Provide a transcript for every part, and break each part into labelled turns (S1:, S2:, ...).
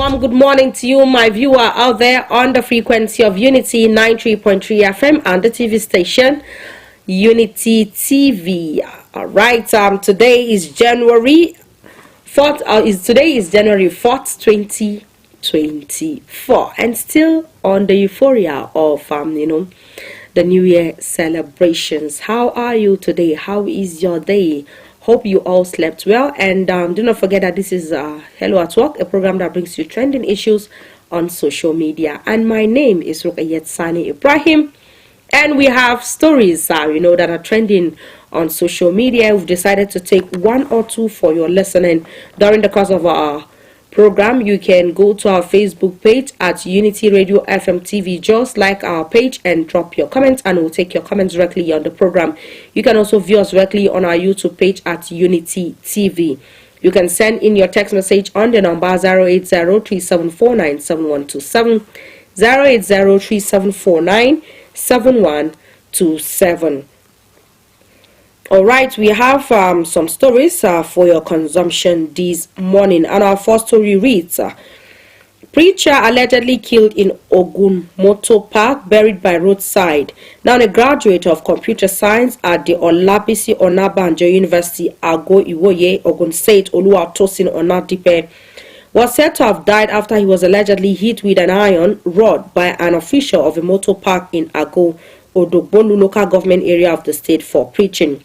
S1: warm good morning to you, my viewer out there on the frequency of Unity 93.3 FM and the TV station Unity TV. All right, today is January 4th. Today is January 4th, 2024, and still on the euphoria of the New Year celebrations. How are you today? How is your day? Hope you all slept well, and do not forget that this is Hello at Work, a program that brings you trending issues on social media. And my name is Rukayet Sani Ibrahim, and we have stories that are trending on social media. We've decided to take one or two for your listening during the course of our program. You can go to our Facebook page at Unity Radio FM TV. Just like our page and drop your comments, and we'll take your comments directly on the program. You can also view us directly on our YouTube page at Unity TV. You can send in your text message on the number 08037497127, 08037497127. All right, we have some stories for your consumption this morning, and our first story reads: Preacher allegedly killed in Ogun Motor Park, buried by roadside. Now, a graduate of computer science at the Olabisi Onabanjo University, Ago Iwoye, Ogun State, Oluwatosin Onadipe, was said to have died after he was allegedly hit with an iron rod by an official of a motor park in Ago, Odogbolu local government area of the state for preaching.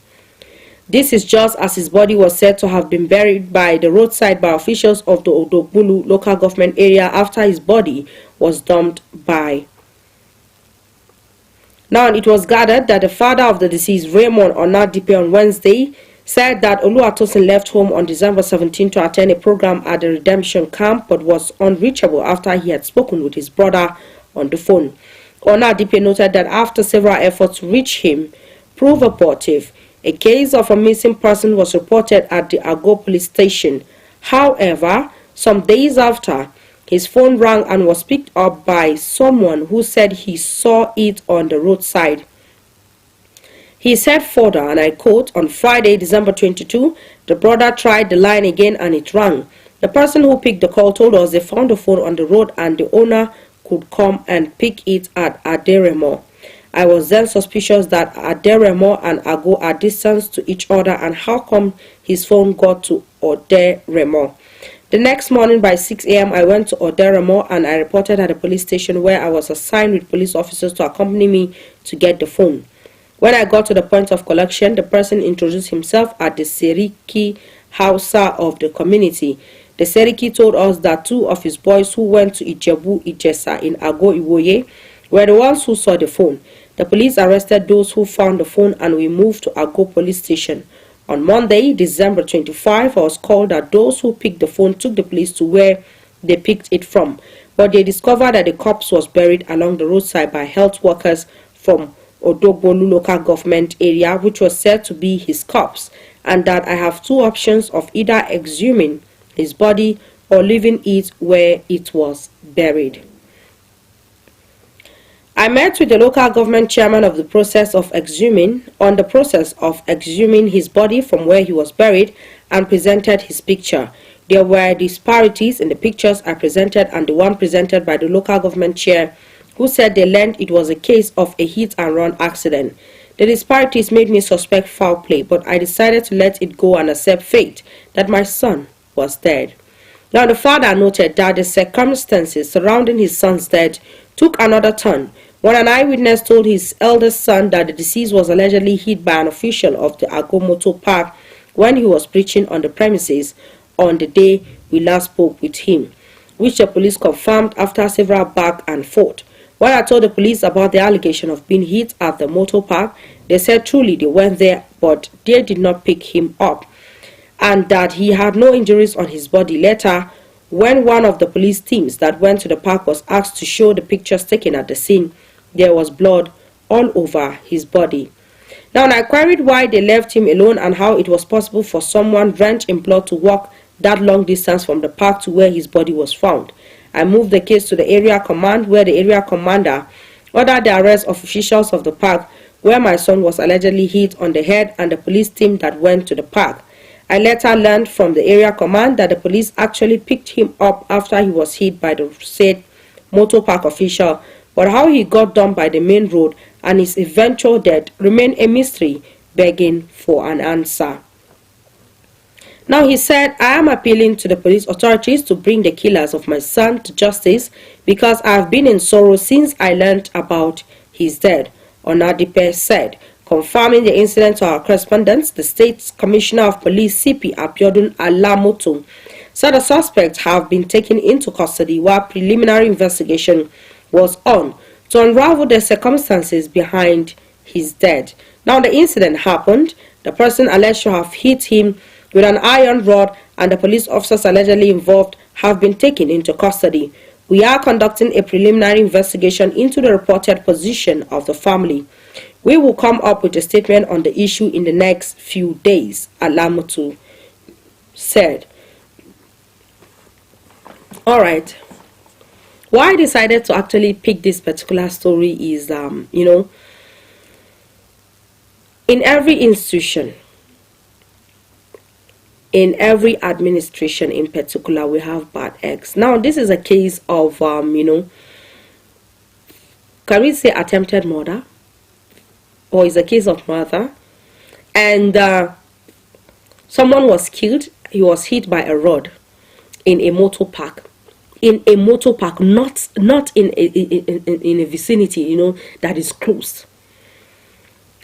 S1: This is just as his body was said to have been buried by the roadside by officials of the Odogbolu local government area after his body was dumped by. Now, it was gathered that the father of the deceased, Raymond Onadipe, on Wednesday said that Oluwatosin left home on December 17 to attend a program at the redemption camp, but was unreachable after he had spoken with his brother on the phone. Onadipe noted that after several efforts to reach him proved abortive, a case of a missing person was reported at the Ago police station. However, some days after, his phone rang and was picked up by someone who said he saw it on the roadside. He said further, and I quote, "On Friday, December 22, the brother tried the line again and it rang. The person who picked the call told us they found the phone on the road and the owner could come and pick it at Aderemo. I was then suspicious that Aderemo and Ago are distant to each other, and how come his phone got to Aderemo? The next morning by 6 a.m. I went to Aderemo and I reported at the police station, where I was assigned with police officers to accompany me to get the phone. When I got to the point of collection, the person introduced himself as the Seriki HAUSA of the community. The Seriki told us that two of his boys who went to Ijebu Ijesa in Ago Iwoye were the ones who saw the phone. The police arrested those who found the phone and we moved to Ago police station. On Monday, December 25, I was called that those who picked the phone took the police to where they picked it from, but they discovered that the corpse was buried along the roadside by health workers from Odogbolu local government area, which was said to be his corpse, and that I have two options of either exhuming his body or leaving it where it was buried. I met with the local government chairman on the process of exhuming his body from where he was buried and presented his picture. There were disparities in the pictures I presented and the one presented by the local government chair, who said they learned it was a case of a hit-and-run accident. The disparities made me suspect foul play, but I decided to let it go and accept fate that my son was dead. Now, the father noted that the circumstances surrounding his son's death took another turn when an eyewitness told his eldest son that the deceased was allegedly hit by an official of the Ago Motor Park when he was preaching on the premises on the day we last spoke with him, which the police confirmed after several back and forth. When I told the police about the allegation of being hit at the motor park, they said truly they went there, but they did not pick him up, and that he had no injuries on his body. Later, when one of the police teams that went to the park was asked to show the pictures taken at the scene, there was blood all over his body. Now, I queried why they left him alone and how it was possible for someone drenched in blood to walk that long distance from the park to where his body was found. I moved the case to the area command, where the area commander ordered the arrest of officials of the park where my son was allegedly hit on the head and the police team that went to the park. I later learned from the area command that the police actually picked him up after he was hit by the said motor park official, but how he got dumped by the main road and his eventual death remained a mystery, begging for an answer. Now he said, I am appealing to the police authorities to bring the killers of my son to justice because I have been in sorrow since I learned about his death, Onadipe said. Confirming the incident to our correspondents, the State Commissioner of Police CP Abiodun Alamoto said the suspects have been taken into custody while preliminary investigation was on to unravel the circumstances behind his death. Now the incident happened. The person alleged to have hit him with an iron rod and the police officers allegedly involved have been taken into custody. We are conducting a preliminary investigation into the reported position of the family. We will come up with a statement on the issue in the next few days, Alamoto said. Alright. Why I decided to actually pick this particular story is, in every institution, in every administration in particular, we have bad eggs. Now, this is a case of, can we say attempted murder? Or is a case of murder? And someone was killed. He was hit by a rod in a motor park. In a motor park, not in a vicinity, that is closed.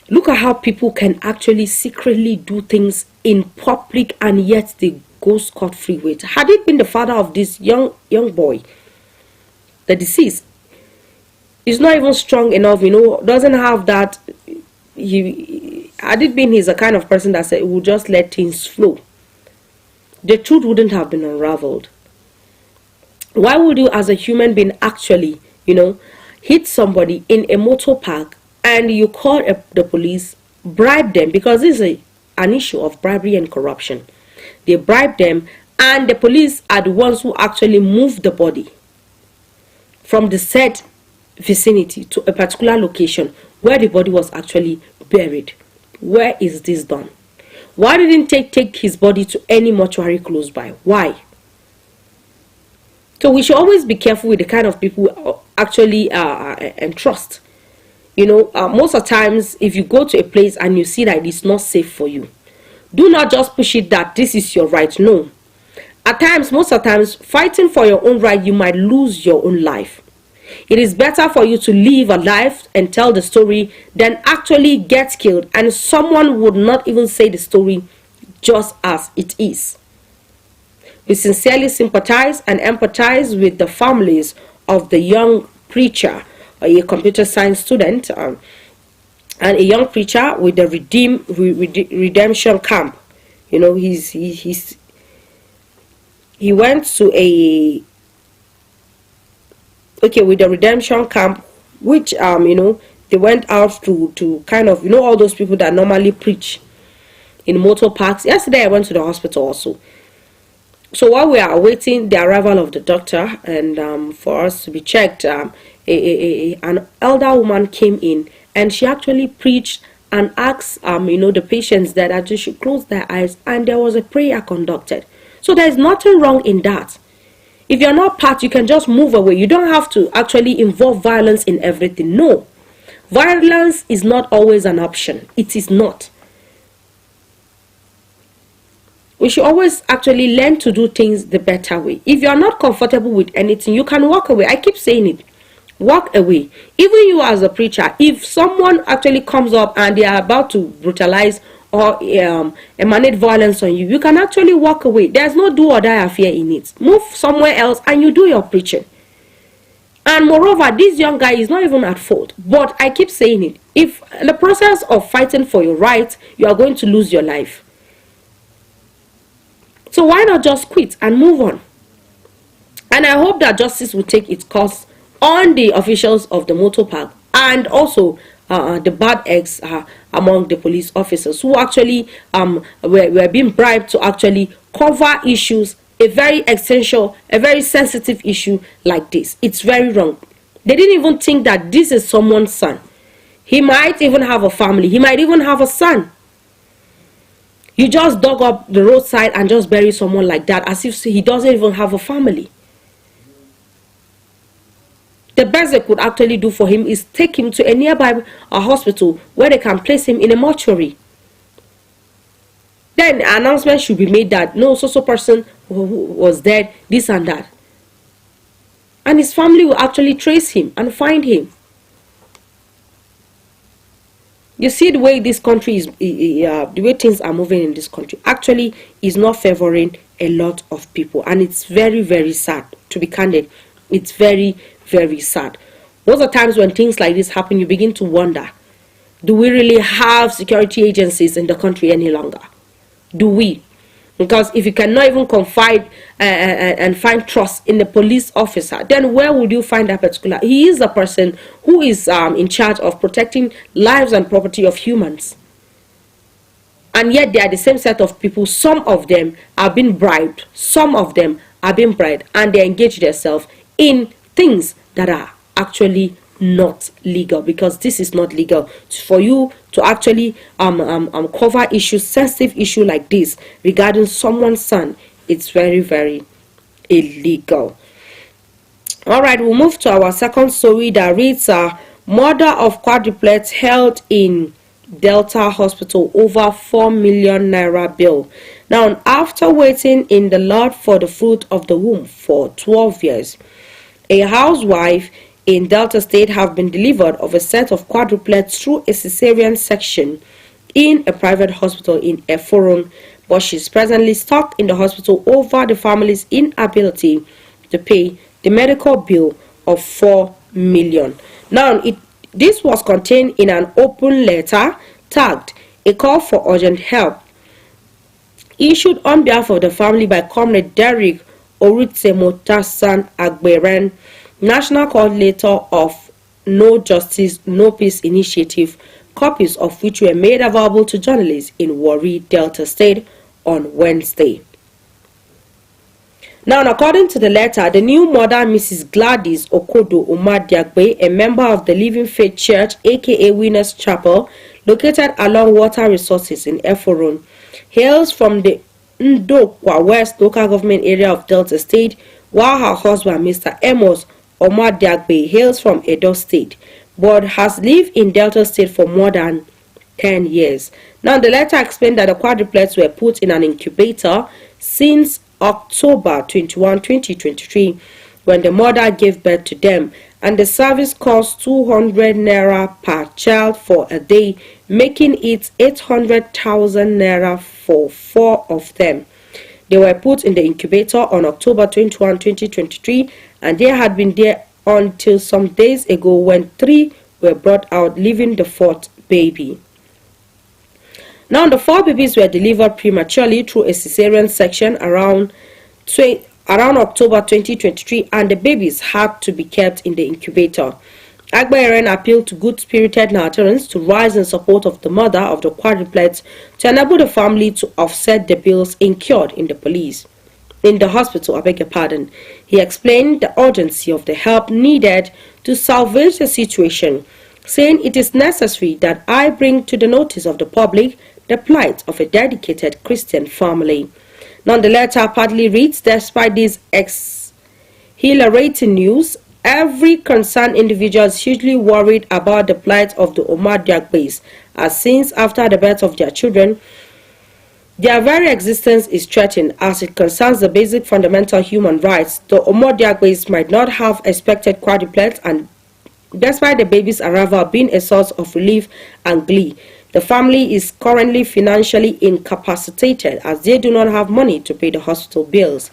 S1: Look at how people can actually secretly do things in public and yet they go scot-free with. Had it been the father of this young boy, the deceased, is not even strong enough, doesn't have that. Had it been he's a kind of person that said he would just let things flow, the truth wouldn't have been unraveled. Why would you as a human being actually, hit somebody in a motor park and you call the police, bribe them, because this is an issue of bribery and corruption. They bribe them and the police are the ones who actually move the body from the said vicinity to a particular location where the body was actually buried. Where is this done? Why didn't they take his body to any mortuary close by? Why? So we should always be careful with the kind of people we actually entrust. Most of the times, if you go to a place and you see that it's not safe for you, do not just push it that this is your right. No. At times, most of the times, fighting for your own right, you might lose your own life. It is better for you to live a life and tell the story than actually get killed and someone would not even say the story just as it is. We sincerely sympathize and empathize with the families of the young preacher, a computer science student, and a young preacher with the redemption camp. He went to with the redemption camp, which they went out to kind of all those people that normally preach in motor parks. Yesterday I went to the hospital also. So while we are awaiting the arrival of the doctor and for us to be checked, an elder woman came in and she actually preached and asked the patients that they should close their eyes, and there was a prayer conducted. So there is nothing wrong in that. If you're not part, you can just move away. You don't have to actually involve violence in everything. No, violence is not always an option. It is not. We should always actually learn to do things the better way. If you are not comfortable with anything, you can walk away. I keep saying it. Walk away. Even you as a preacher, if someone actually comes up and they are about to brutalize or emanate violence on you, you can actually walk away. There's no do or die affair in it. Move somewhere else and you do your preaching. And moreover, this young guy is not even at fault. But I keep saying it. If in the process of fighting for your rights, you are going to lose your life, so why not just quit and move on? And I hope that justice will take its course on the officials of the motor park and also the bad eggs among the police officers who actually were being bribed to actually cover issues, a very essential, a very sensitive issue like this. It's very wrong. They didn't even think that this is someone's son. He might even have a family. He might even have a son. You just dug up the roadside and just bury someone like that as if he doesn't even have a family. The best they could actually do for him is take him to a nearby hospital where they can place him in a mortuary. Then an announcement should be made that no so person who was dead, this and that. And his family will actually trace him and find him. You see the way this country is, the way things are moving in this country actually is not favoring a lot of people. And it's very, very sad, to be candid. It's very, very sad. Most of the times when things like this happen, you begin to wonder, do we really have security agencies in the country any longer? Do we? Because if you cannot even confide and find trust in the police officer, then where would you find that particular? He is a person who is in charge of protecting lives and property of humans. And yet they are the same set of people. Some of them are being bribed. Some of them are being bribed. And they engage themselves in things that are actually not legal, because this is not legal for you to actually cover issues, sensitive issue like this regarding someone's son. It's very, very illegal. All right, we'll move to our second story that reads, mother of quadruplets held in Delta Hospital over 4 million naira bill. Now, after waiting in the Lord for the fruit of the womb for 12 years, a housewife in Delta State have been delivered of a set of quadruplets through a cesarean section in a private hospital in Eforon, but she's presently stuck in the hospital over the family's inability to pay the medical bill of 4 million. Now, this was contained in an open letter tagged "A Call for Urgent Help," issued on behalf of the family by Comrade Derrick Orutsemotasan Agberen, National Coordinator of No Justice, No Peace Initiative, copies of which were made available to journalists in Warri, Delta State on Wednesday. Now, according to the letter, the new mother, Mrs. Gladys Okodo Umadiagbe, a member of the Living Faith Church, aka Winners Chapel, located along water resources in Eforon, hails from the Ndokwa West local government area of Delta State, while her husband, Mr. Amos Omadiagbe, hails from Edo State, but has lived in Delta State for more than 10 years. Now, the letter explained that the quadruplets were put in an incubator since October 21, 2023, when the mother gave birth to them, and the service cost 200 naira per child for a day, making it 800,000 naira for 4 of them. They were put in the incubator on October 21, 2023, and they had been there until some days ago when 3 were brought out, leaving the 4th baby. Now, the 4 babies were delivered prematurely through a cesarean section around October 2023, and the babies had to be kept in the incubator. Agberen appealed to good-spirited Nigerians to rise in support of the mother of the quadruplets to enable the family to offset the bills incurred in the hospital. I beg your pardon. He explained the urgency of the help needed to salvage the situation, saying it is necessary that I bring to the notice of the public the plight of a dedicated Christian family. Now, the letter partly reads, despite this exhilarating news, every concerned individual is hugely worried about the plight of the Omadiagbes, as since after the birth of their children, their very existence is threatened as it concerns the basic fundamental human rights. The Omadiagbes might not have expected quadruplets, and despite the baby's arrival being a source of relief and glee, the family is currently financially incapacitated as they do not have money to pay the hospital bills.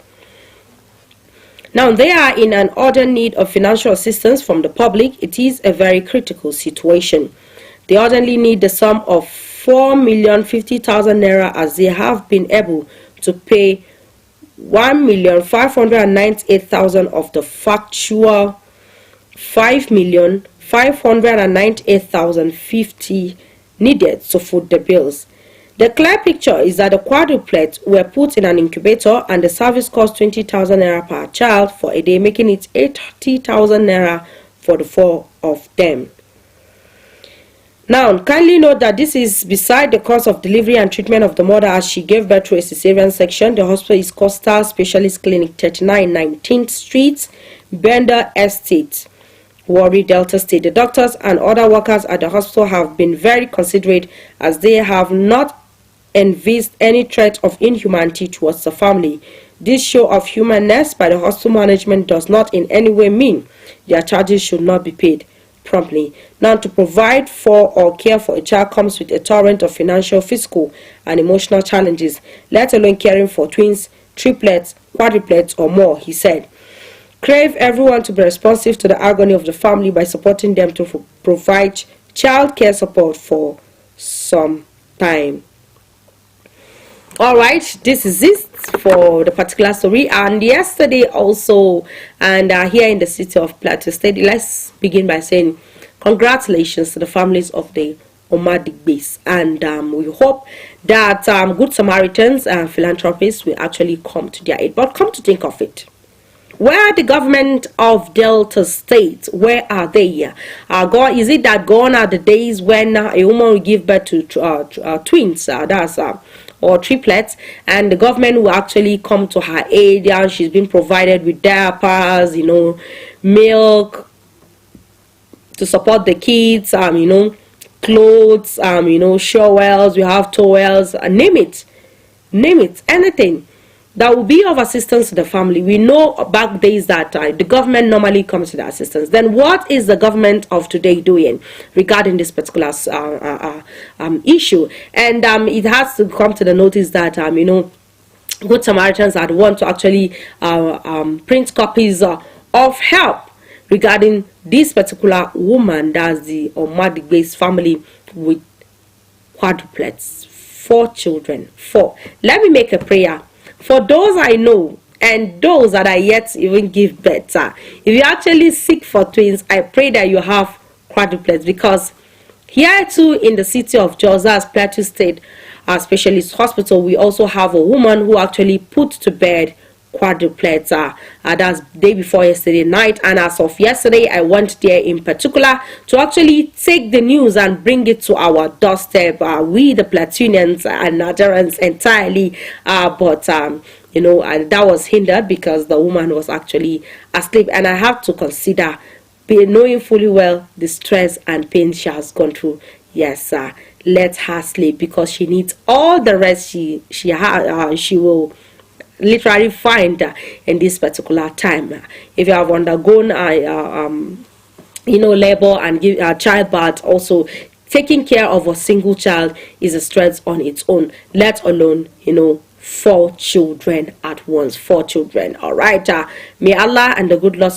S1: Now, they are in an urgent need of financial assistance from the public. It is a very critical situation. They urgently need the sum of 4,050,000 naira, as they have been able to pay 1,598,000 of the factual 5,598,050 needed to foot the bills. The clear picture is that the quadruplets were put in an incubator and the service cost 20,000 naira per child for a day, making it 80,000 naira for the 4 of them. Now, kindly note that this is beside the course of delivery and treatment of the mother as she gave birth to a cesarean section. The hospital is Coastal Specialist Clinic, 39 19th Street, Bender Estate, Warri, Delta State. The doctors and other workers at the hospital have been very considerate as they have not envisaged any threat of inhumanity towards the family. This show of humanness by the hospital management does not in any way mean their charges should not be paid promptly. Now, to provide for or care for a child comes with a torrent of financial, physical, and emotional challenges, let alone caring for twins, triplets, quadruplets, or more, he said. Crave everyone to be responsive to the agony of the family by supporting them to provide child care support for some time. Alright, this is it for the particular story. And yesterday also, and here in the city of Plateau State, let's begin by saying congratulations to the families of the Omadigbe's, and we hope that good Samaritans and philanthropists will actually come to their aid. But come to think of it, where the government of Delta State, where are they? Is it that gone are the days when a woman will give birth to twins, or triplets, and the government will actually come to her aid? She's been provided with diapers, milk to support the kids, clothes, showels, we have towels, name it, anything that will be of assistance to the family. We know back days that the government normally comes to the assistance. Then what is the government of today doing regarding this particular issue? And it has to come to the notice that good Samaritans are the ones to actually print copies of help regarding this particular woman, that's the Omadigbe's family with quadruplets, 4 children. 4. Let me make a prayer for those I know and those that are yet to even give birth. If you actually seek for twins, I pray that you have quadruplets, because here too in the city of Jos, as Plateau State Specialist Hospital, we also have a woman who actually put to bed quadruplets. That's day before yesterday night, and as of yesterday I went there in particular to actually take the news and bring it to our doorstep, we the Plateaunians and Nigerians entirely, but that was hindered because the woman was actually asleep, and I have to consider, knowing fully well the stress and pain she has gone through. Yes, let her sleep, because she needs all the rest she will literally find in this particular time. If you have undergone labor and give childbirth, also taking care of a single child is a stress on its own, let alone 4 children at once. 4 children. All right, may Allah and the good Lord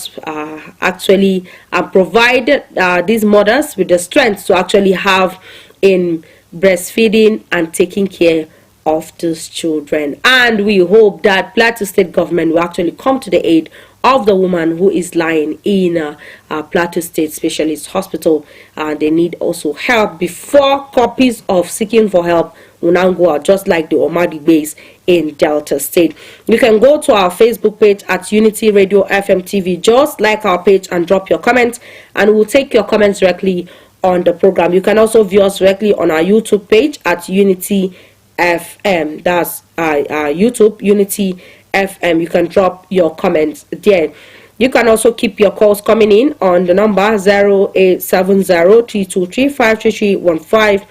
S1: actually provide these mothers with the strength to actually have in breastfeeding and taking care of those children. And we hope that Plateau State government will actually come to the aid of the woman who is lying in Plateau State Specialist Hospital. They need also help before copies of seeking for help will now go out, just like the Omadigbe's in Delta State. You can go to our Facebook page at Unity Radio FM TV. Just like our page and drop your comments, and we'll take your comments directly on the program. You can also view us directly on our YouTube page at Unity FM. That's YouTube Unity FM. You can drop your comments there. You can also keep your calls coming in on the number 0870-3235-3315,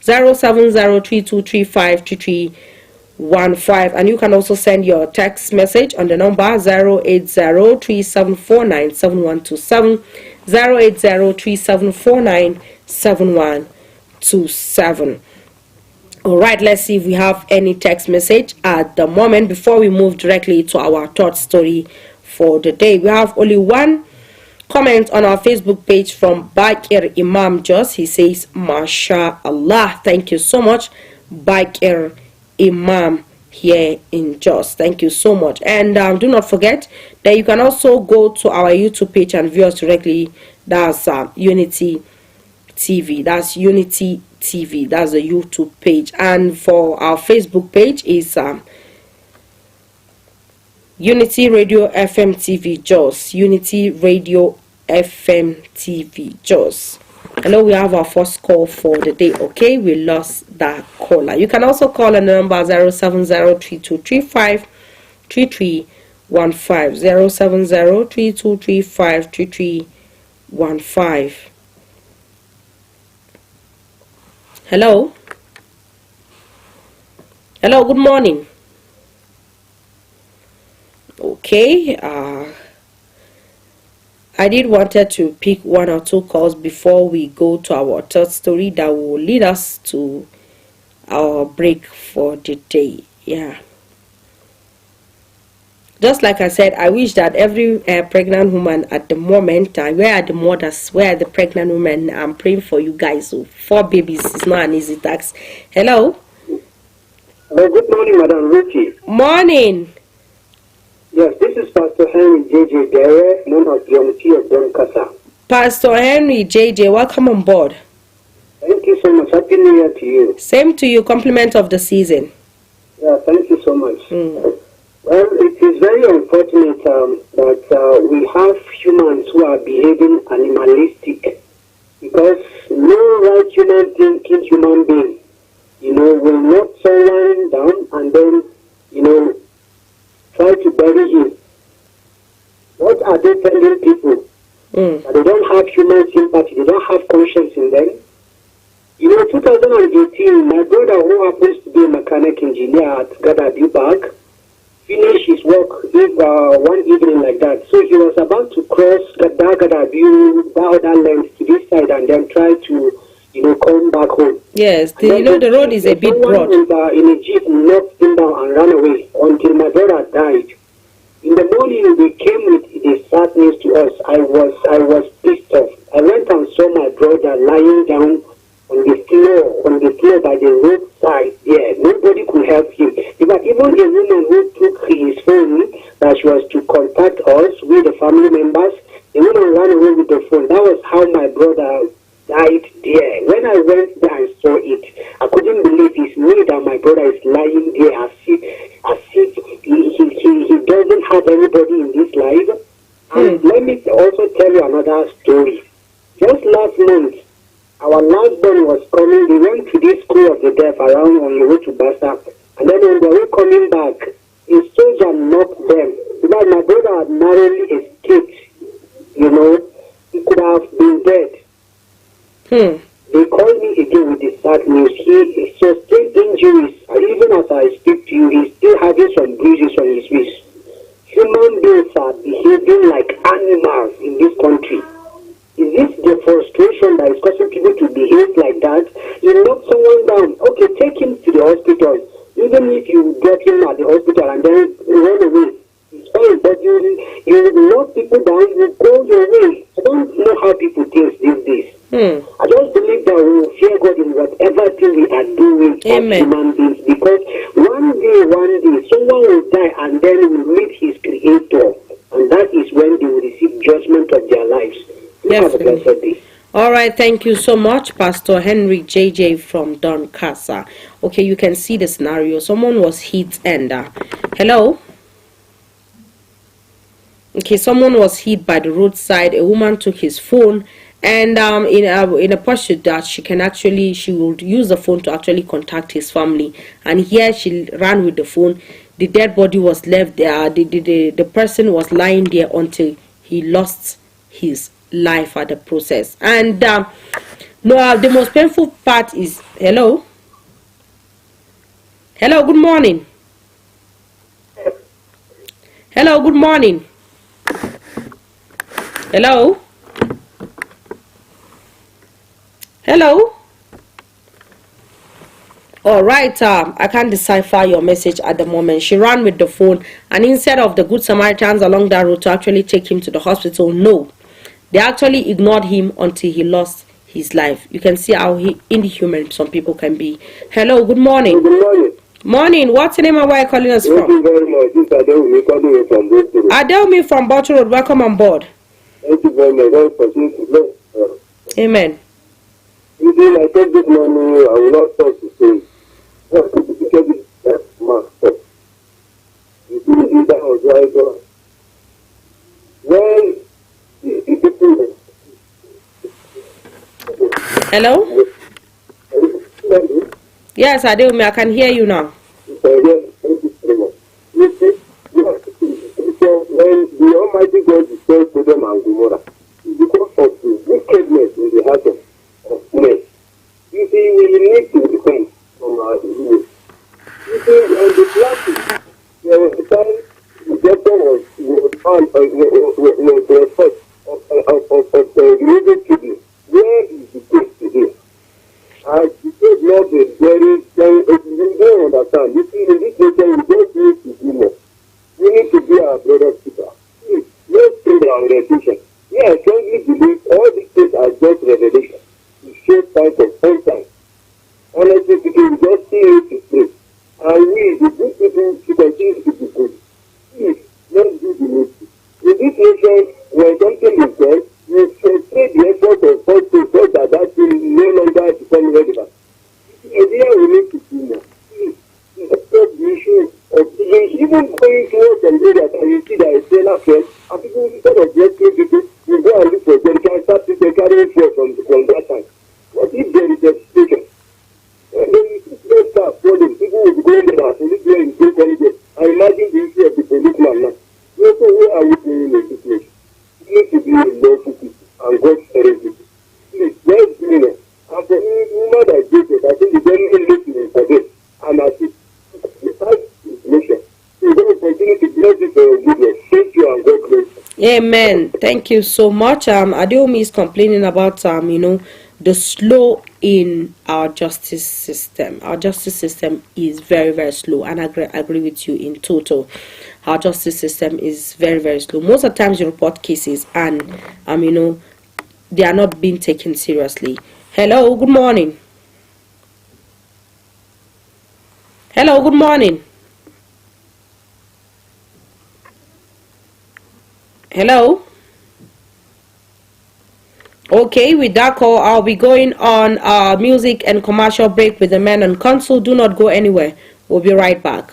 S1: 070-3235-3315, and you can also send your text message on the number 080-3749-7127, 080-3749-7127. All right, let's see if we have any text message at the moment before we move directly to our third story for the day. We have only one comment on our Facebook page from Bakir Imam Jos. He says, Masha Allah. Thank you so much, Bakir Imam here in Jos. Thank you so much. And do not forget that you can also go to our YouTube page and view us directly. That's Unity TV. That's Unity TV. That's the YouTube page. And for our Facebook page is Unity Radio FM TV Jos. Unity Radio FM TV Jos. Hello, we have our first call for the day. Okay, we lost that caller. You can also call on the number 07032353315, 07032353315. Hello. Hello, good morning. Okay, I did wanted to pick one or two calls before we go to our third story that will lead us to our break for the day. Yeah. Just like I said, I wish that every pregnant woman at the moment, where are the mothers, where are the pregnant women? I'm praying for you guys. So 4 babies is not an easy task. Hello.
S2: Well, good morning, Madam Richie.
S1: Morning.
S2: Yes, this is Pastor Henry J.J. Dere, known as the Unity of Doncaster.
S1: Pastor Henry J.J., welcome on board.
S2: Thank you so much. Happy New Year to you.
S1: Same to you. Compliment of the season.
S2: Yeah, thank you so much. Well, it is very unfortunate that we have humans who are behaving animalistic, because no right human thinking human being, will knock someone down and then, try to bury him. What are they telling people? That they don't have human sympathy, they don't have conscience in them. 2018, my brother, who happens to be a mechanic engineer at Gadabu, finished his work one evening like that. So he was about to cross Gadabu, that other length to this side, and then try to, come back home.
S1: Yes, the road is a bit broad.
S2: Someone in a jeep knocked him down and ran away until my brother died. In the morning, they came with the sad news to us. I was pissed off. I went and saw my brother lying down on the floor by the roadside. Yeah, nobody could help him. But even a woman who took his phone, that she was to contact us, with the family members, the woman ran away with the phone. That was how my brother died there. When I went there and saw it, I couldn't believe it's me that my brother is lying there as if he doesn't have anybody in this life. And let me also tell you another story. Just last month, our last born was coming. They went to this school of the deaf around on the road to Basa. And then when they were coming back, a soldier knocked them. Because my brother had narrowly escaped. He could have been dead. They called me again with the sad news. He sustained injuries. And even as I speak to you, he's still having some bruises on his wrist. Human beings are behaving like animals in this country. Is this the frustration that is causing people to behave like that? You knock someone down. Okay, take him to the hospital. Even if you get him at the hospital and then run away, it's fine. But you knock people down, you go your way. I don't know how people think these days. I just believe that we will fear God in whatever thing we are doing as human beings. Because one day, someone will die and then will meet his Creator. And that is when they will receive judgment of their lives.
S1: Definitely. All right, thank you so much, Pastor Henry JJ from Doncaster. Okay, you can see the scenario. Someone was hit and hello. Okay, someone was hit by the roadside. A woman took his phone, and in a pursuit that she would use the phone to actually contact his family. And here she ran with the phone. The dead body was left there. The person was lying there until he lost his life at the process. And the most painful part is hello, good morning. Hello, good morning. Hello. All right, I can't decipher your message at the moment. She ran with the phone, and instead of the good Samaritans along that road to actually take him to the hospital, no, they actually ignored him until he lost his life. You can see how inhuman some people can be. Hello, good morning.
S2: Good morning.
S1: Morning. What's the name and where are you calling us from?
S2: Thank you very much. This is Adelmi calling you from Boston.
S1: Adelmi from Bottle Road. Welcome on board.
S2: Thank you very much.
S1: Amen.
S2: You see, I said this morning, I will not stop to say, you see, that was right. When the people
S1: Hello? Yes, Adeomi, I can hear you now.
S2: When the Almighty God destroyed Sodom and Gomorrah, it's because of the wickedness in the heart of men. You see, we need to become from our disease. You see, on the plastic, there was a time the doctor was found of the living kidney. Where is the case today? And it is not a very, you don't understand. You see, in this nation, we don't need to do more. We need to be our brother's keeper. Please, let's take our reputation. Yeah, I strongly believe all these things are just revelation. To show signs of end time. Honestly speaking, we just see it to pray. And we, the good people, to continue to be good. Please, let's do the needful. In this nation, when something is done, we should take the effort of God to so that thing no longer become relevant. Idea we need to do now. Please, let's stop the issue of even going towards the area that you see that is still not fair, and people instead of rescuing people, you go and look for them, can start to carrying fuel from that time. What if there is a situation? And then you see people start falling, people will be going there and live there in great holiday. I imagine the issue of the policeman now. So where are we doing in this situation? We need to be lawful people and God's servant people. Please, let's do it. And for Himma Dai Mata, I think the government listening for this, and I think
S1: Amen. Thank you so much. Adeomi is complaining about the slow in our justice system. Our justice system is very, very slow, and I agree with you in total. Our justice system is very, very slow. Most of the times you report cases and they are not being taken seriously. Hello, good morning. Hello, good morning. Hello. Okay, with that call, I'll be going on music and commercial break with the men on console. Do not go anywhere. We'll be right back.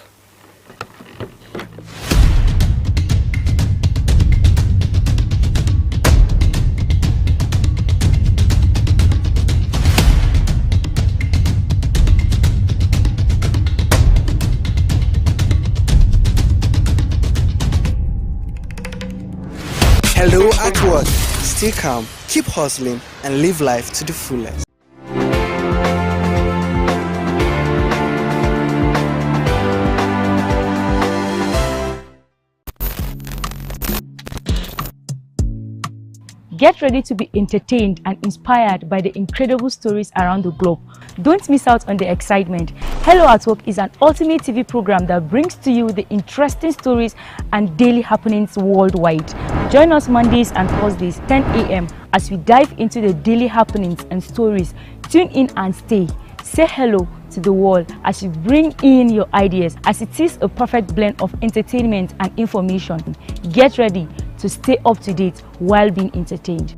S3: Hello at work. Stay calm, keep hustling, and live life to the fullest.
S4: Get ready to be entertained and inspired by the incredible stories around the globe. Don't miss out on the excitement. Hello at Work is an ultimate TV program that brings to you the interesting stories and daily happenings worldwide. Join us Mondays and Thursdays, 10 a.m. as we dive into the daily happenings and stories. Tune in and stay. Say hello to the world as you bring in your ideas, as it is a perfect blend of entertainment and information. Get ready to stay up to date while being entertained.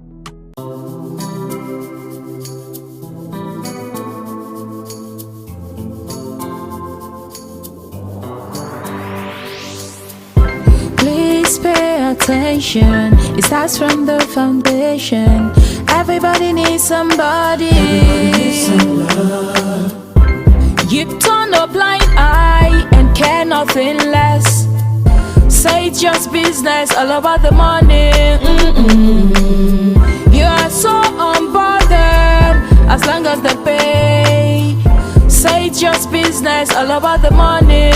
S5: Please pay attention, it starts from the foundation. Everybody needs somebody. You turn a blind eye and care nothing less. Say it's just business, all about the money. You are so unbothered as long as they pay. Say it's just business, all about the money.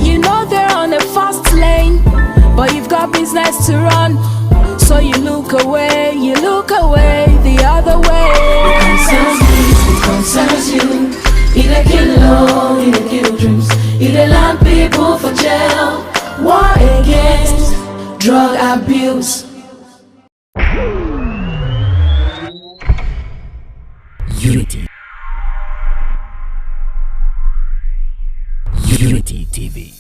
S5: You know they're on a fast lane, but you've got business to run. So you look away the other way.
S6: It concerns you. It kill love, it kill dreams. It land people for jail. War against drug abuse.
S7: Unity. Unity TV.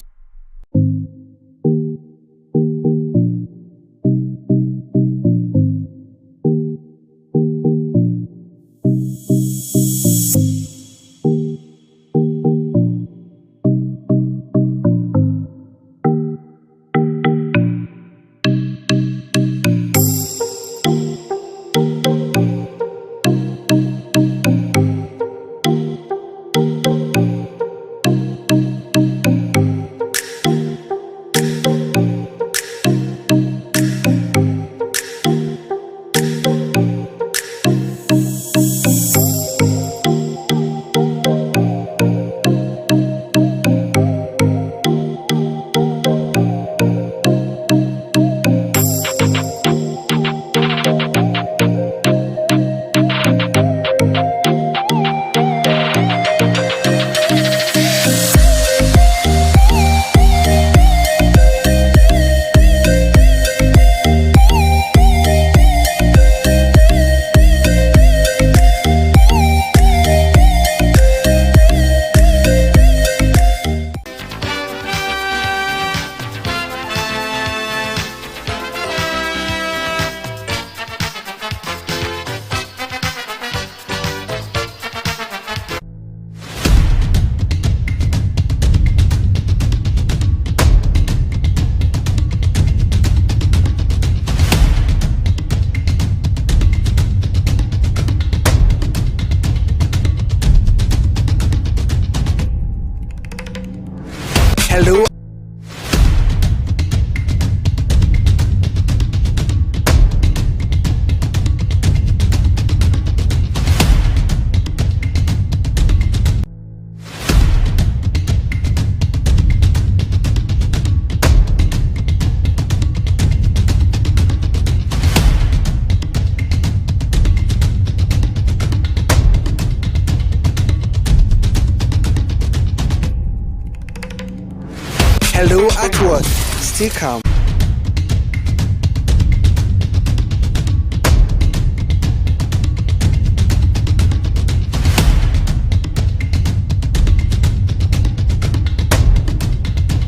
S3: Hello at work. Stay calm.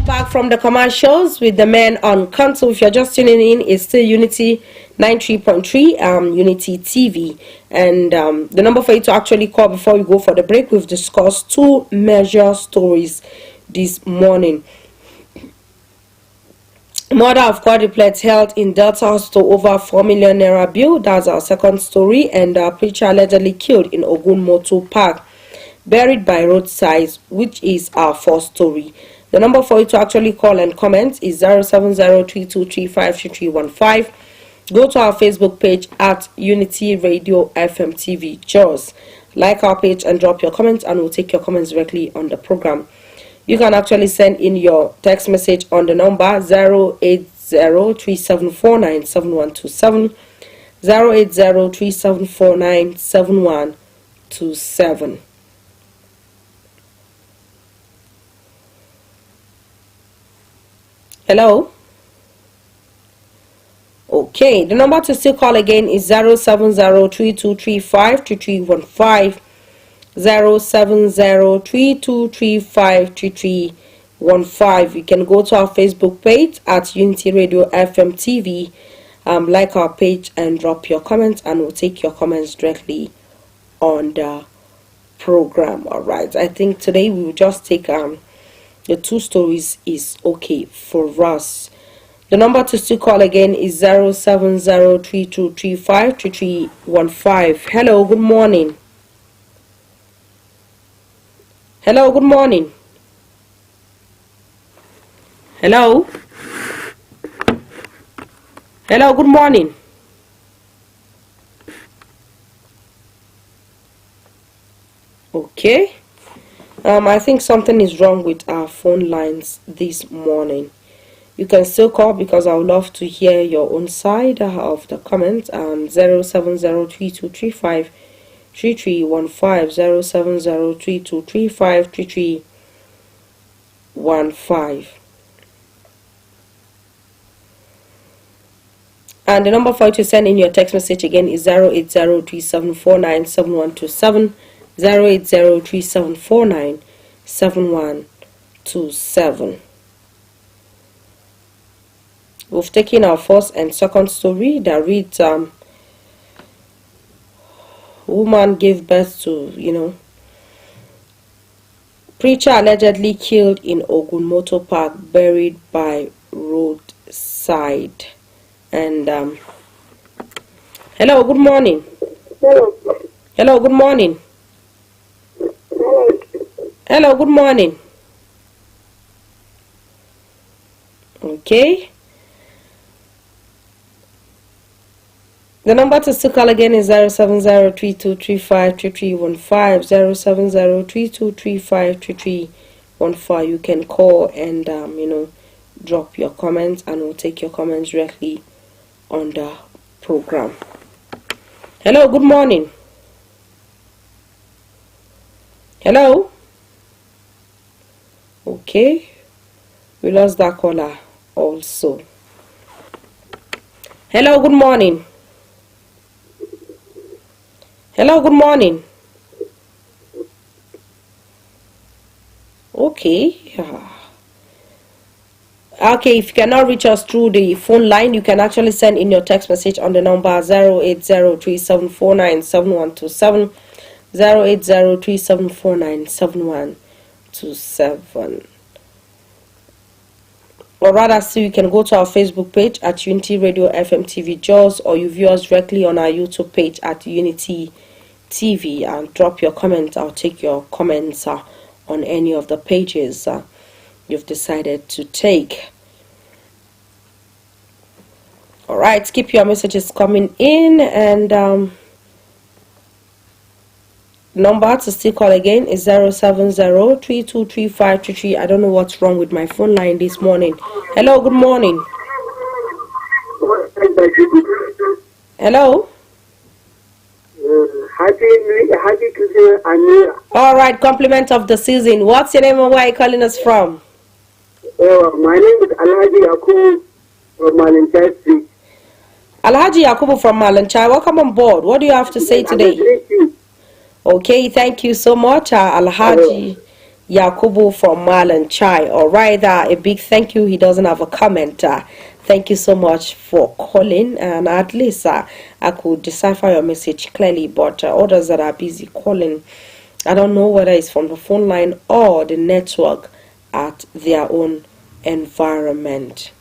S1: Back from the commercials with the men on council. If you're just tuning in, it's still Unity 93.3 Unity TV, and the number for you to actually call before we go for the break. We've discussed two major stories this morning. Murder of quadruplets held in Delta Hospital over 4 million naira bill. That's our second story. And preacher allegedly killed in Ogun Motor Park, buried by roadside, which is our fourth story. The number for you to actually call and comment is 07032353315. Go to our Facebook page at Unity Radio FM TV Jaws. Like our page and drop your comments, and we'll take your comments directly on the program. You can actually send in your text message on the number 08037497127, 08037497127. Hello? Okay, the number to still call again is 07032353315, 07032353315. You can go to our Facebook page at Unity Radio FM TV, like our page and drop your comments, and we'll take your comments directly on the program. All right, I think today we will just take the two stories is okay for us. The number to still call again is 07032353315. Hello, good morning. Hello, good morning. Hello. Hello, good morning. Okay. I think something is wrong with our phone lines this morning. You can still call because I would love to hear your own side of the comments. 07032353315, 07032353315. And the number for you to send in your text message again is 08037497127, 08037497127. We've taken our first and second story that reads, woman gave birth to, preacher allegedly killed in Ogun Motor Park, buried by roadside. And hello, good morning. Hello, good morning. Hello, good morning. Okay. The number to still call again is 07032353315, 07032353315. You can call and drop your comments, and we'll take your comments directly on the program. Hello, good morning. Hello. Okay, we lost that caller also. Hello, good morning. Hello, good morning. Okay. Okay, if you cannot reach us through the phone line, you can actually send in your text message on the number 08037497127, 08037497127. Or rather, still, you can go to our Facebook page at Unity Radio FM TV Jaws, or you view us directly on our YouTube page at Unity TV and drop your comments. I'll take your comments on any of the pages you've decided to take. All right, keep your messages coming in, and number to still call again is 070323533. I don't know what's wrong with my phone line this morning. Hello, good morning. Hello.
S2: Happy Christmas.
S1: All right, compliment of the season. What's your name and where are you calling us from?
S2: My name is Alhaji Yakubu from Malinchai Street.
S1: Alhaji Yakubu from Malanchai, welcome on board. What do you have to say today? Okay, thank you so much, Alhaji Yakubu from Malanchai. All right, a big thank you. He doesn't have a comment. Thank you so much for calling, and at least I could decipher your message clearly, but others that are busy calling, I don't know whether it's from the phone line or the network at their own environment.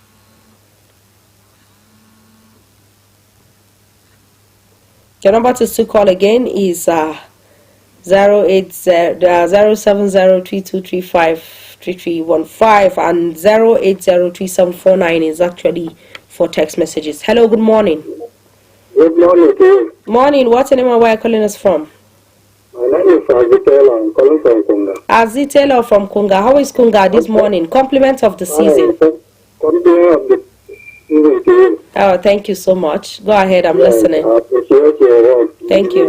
S1: Your number to still call again is 07032353315 and 0803749 is actually for text messages. Hello, good morning.
S2: Good morning.
S1: Morning, what's the name and where are you calling us from?
S2: My name is Azitela. I'm calling from Kunga.
S1: Azitela from Kunga. How is Kunga this morning? Compliments of the season.
S2: Compliment of the season to you.
S1: Oh, thank you so much. Go ahead, I'm listening.
S2: I appreciate your work.
S1: Thank you.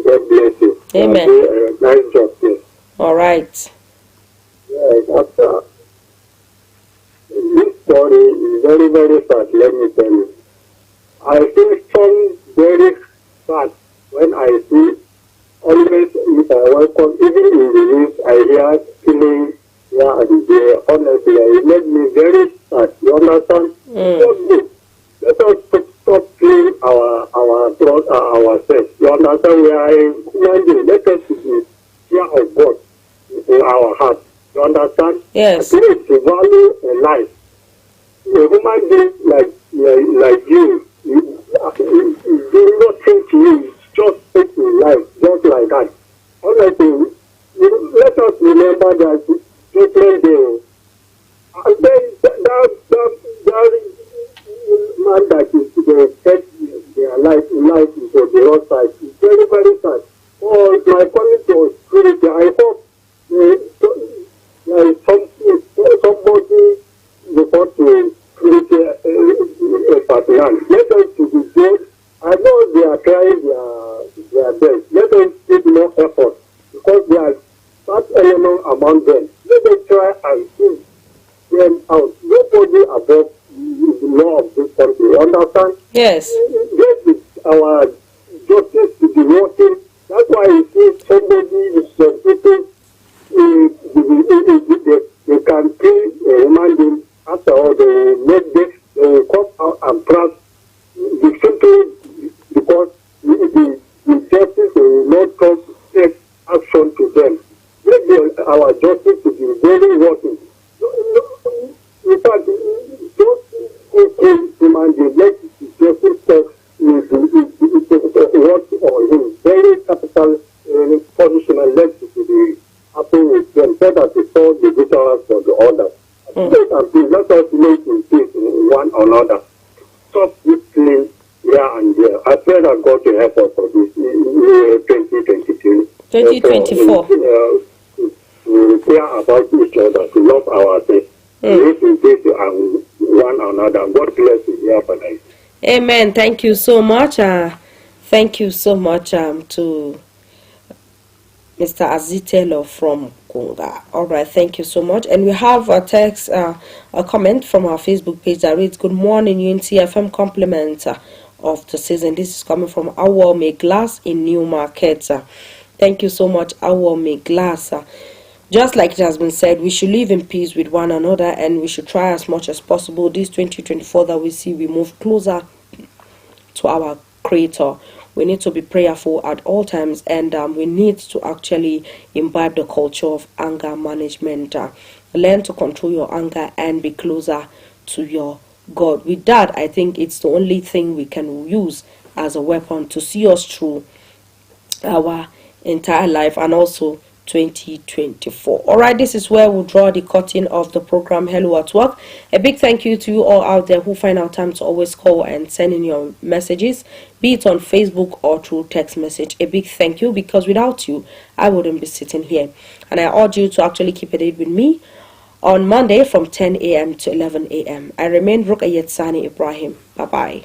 S2: God bless you.
S1: Amen.
S2: Nice job, yes.
S1: All right.
S2: Yes, after this story is very, very sad, let me tell you. I feel some very sad when I see always if I welcome, even in the news, I hear killing here and there. Honestly, it made me very sad. You understand? Let us stop killing ourselves. You understand? We are human beings. Let us be fear of God in our heart. You understand?
S1: Yes.
S2: I think to value a life. A human being like you, do nothing to you, just take your life, just like that. Honestly, let us remember that different day. And then that man that is take their life into the roadside is very, very sad. Oh, my comment was crazy. I hope somebody before to create a partner. Let us to be good. I know they are trying their best. Let us take more effort because there are that element among them. Let us try and see them out. Nobody above the law of this country. Understand?
S1: Yes.
S2: This is our justice to be working. That's why you see somebody is people they can kill a human being. After all, they make this, they will come out and trust the simple because the justice will not come take action to them. Let our justice to be very working. In fact, don't kill human beings. Let the justice take work on him. Very capital punishment. Let it be happen with them so that they solve the victories for the others. Let us make in peace one another. Stop this killing here and there. I pray that God will help us for this 2023.
S1: 2024.
S2: To care about each other, to love ourselves, to live in peace and one another. God bless you. Have a nice day.
S1: Amen. Thank you so much. Thank you so much to Mr. Azitelo from Kunga. All right, thank you so much. And we have a text, a comment from our Facebook page that reads, "Good morning, UNT FM compliment of the season." This is coming from Awome Glass in New Market. Thank you so much, Awome Glass. Just like it has been said, we should live in peace with one another and we should try as much as possible this 2024 that we see we move closer to our Creator. We need to be prayerful at all times, and we need to actually imbibe the culture of anger management. Learn to control your anger and be closer to your God. With that, I think it's the only thing we can use as a weapon to see us through our entire life and also 2024. All right, this is where we'll draw the curtain of the program Hello at Work. A big thank you to you all out there who find out time to always call and send in your messages, be it on Facebook or through text message. A big thank you, because without you I wouldn't be sitting here. And I urge you to actually keep a date with me on Monday from 10 a.m. to 11 a.m. I remain Rukayet Sani Ibrahim. Bye bye.